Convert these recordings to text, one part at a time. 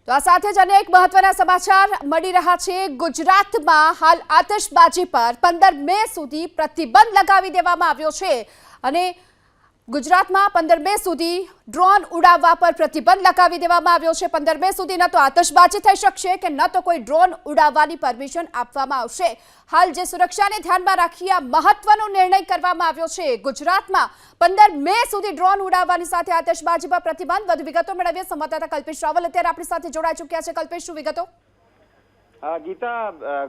તો આ સાથે જ અનેક મહત્વના સમાચાર મળી રહ્યા છે। ગુજરાતમાં હાલ આતશબાજી પર 15 મે સુધી પ્રતિબંધ લગાવી દેવામાં આવ્યો છે અને ગુજરાતમાં 15 મે સુધી ડ્રોન ઉડાવવા પર પ્રતિબંધ લગાવી દેવામાં આવ્યો છે। 15 મે સુધી ન તો આતશબાજી થઈ શકશે કે ન તો કોઈ ડ્રોન ઉડાવવાની પરમિશન આપવામાં આવશે। હાલ જે સુરક્ષાને ધ્યાનમાં રાખી આ મહત્વનો નિર્ણય કરવામાં આવ્યો છે। ગુજરાતમાં 15 મે સુધી ડ્રોન ઉડાવવાની સાથે આતશબાજી પર પ્રતિબંધ। વધુ વિગતો મેળવીએ સંવાદદાતા કલ્પેશ રાવલ અત્યારે આપણી સાથે જોડાઈ ચૂક્યા છે। કલ્પેશ, શું વિગતો? ગીતા,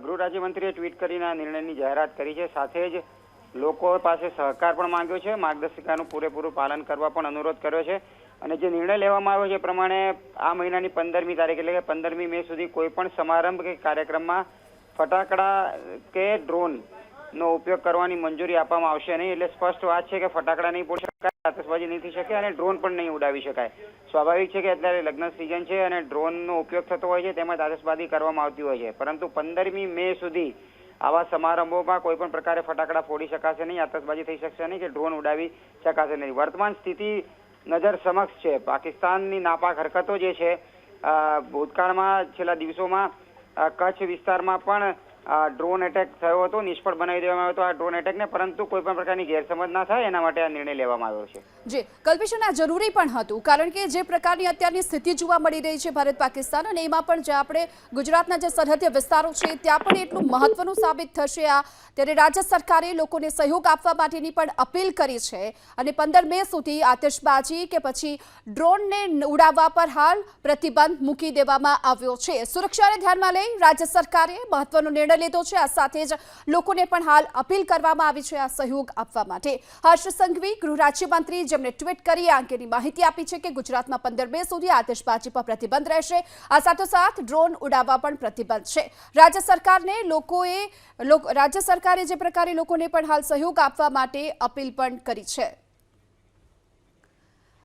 ગૃહ રાજ્યમંત્રીએ ટ્વીટ કરીને આ નિર્ણયની જાહેરાત કરી છે। સાથે જ લોકો પાસે સહકાર પણ માંગ્યો છે, માર્ગદર્શિકાનું પૂરેપૂરું પાલન કરવા પણ અનુરોધ કર્યો છે અને જે નિર્ણય લેવામાં આવ્યો છે એ પ્રમાણે આ મહિનાની 15મી તારીખ એટલે કે 15મી મે સુધી કોઈ પણ સમારંભ કે કાર્યક્રમમાં ફટાકડા કે ડ્રોનનો ઉપયોગ કરવાની મંજૂરી આપવામાં આવશે નહીં। એટલે સ્પષ્ટ વાત છે કે ફટાકડા નહીં ફોડી શકાય, આતશબાજી નહીં થઈ શકે અને ડ્રોન પણ નહીં ઉડાવી શકાય। સ્વાભાવિક છે કે અત્યારે લગ્ન સિઝન છે અને ડ્રોનનો ઉપયોગ થતો હોય છે, તેમજ આતશબાજી કરવામાં આવતી હોય છે, પરંતુ 15મી મે સુધી આવા સમારંભોમાં કોઈ પણ પ્રકારે ફટાકડા ફોડી શકાશે નહીં, આતશબાજી થઈ શકશે નહીં કે ડ્રોન ઉડાવી શકાશે નહીં। વર્તમાન સ્થિતિ નજર સમક્ષ છે। પાકિસ્તાનની નાપાક હરકતો જે છે, ભૂતકાળમાં છેલ્લા દિવસોમાં કચ્છ વિસ્તારમાં પણ ડ્રોન એટેક થયો હતો, નિષ્ફળ બનાવી દેવામાં આવ્યો હતો આ ડ્રોન એટેકને, પરંતુ કોઈ પણ પ્રકારની ગેરસમજ ના થાય એના માટે આ નિર્ણય લેવામાં આવ્યો છે। જી કલ્પેશ, આ જરૂરી પણ હતું કારણ કે જે પ્રકારની અત્યારની સ્થિતિ જોવા મળી રહી છે ભારત પાકિસ્તાન અને એમાં પણ જે આપણે ગુજરાતના જે સરહદીય વિસ્તારો છે ત્યાં પણ એટલું મહત્વનું સાબિત થશે આ। ત્યારે રાજ્ય સરકારે લોકોને સહયોગ આપવા માટેની પણ અપીલ કરી છે અને 15 મે સુધી આતશબાજી કે પછી ડ્રોનને ઉડાવવા પર હાલ પ્રતિબંધ મૂકી દેવામાં આવ્યો છે। સુરક્ષાને ધ્યાનમાં લઈ રાજ્ય સરકારે મહત્વનો નિર્ણય લીધો છે। આ સાથે જ લોકોને પણ હાલ અપીલ કરવામાં આવી છે આ સહયોગ આપવા માટે। હર્ષ સંઘવી, ગૃહ રાજ્યમંત્રી, જેમણે ટ્વીટ કરી આ અંગેની માહિતી આપી છે કે ગુજરાતમાં 15 મે સુધી આતશબાજી પર પ્રતિબંધ રહેશે। આ સાથોસાથ ડ્રોન ઉડાવવા પણ પ્રતિબંધ છે। રાજ્ય સરકારે જે પ્રકારે લોકોને પણ હાલ સહયોગ આપવા માટે અપીલ પણ કરી છે।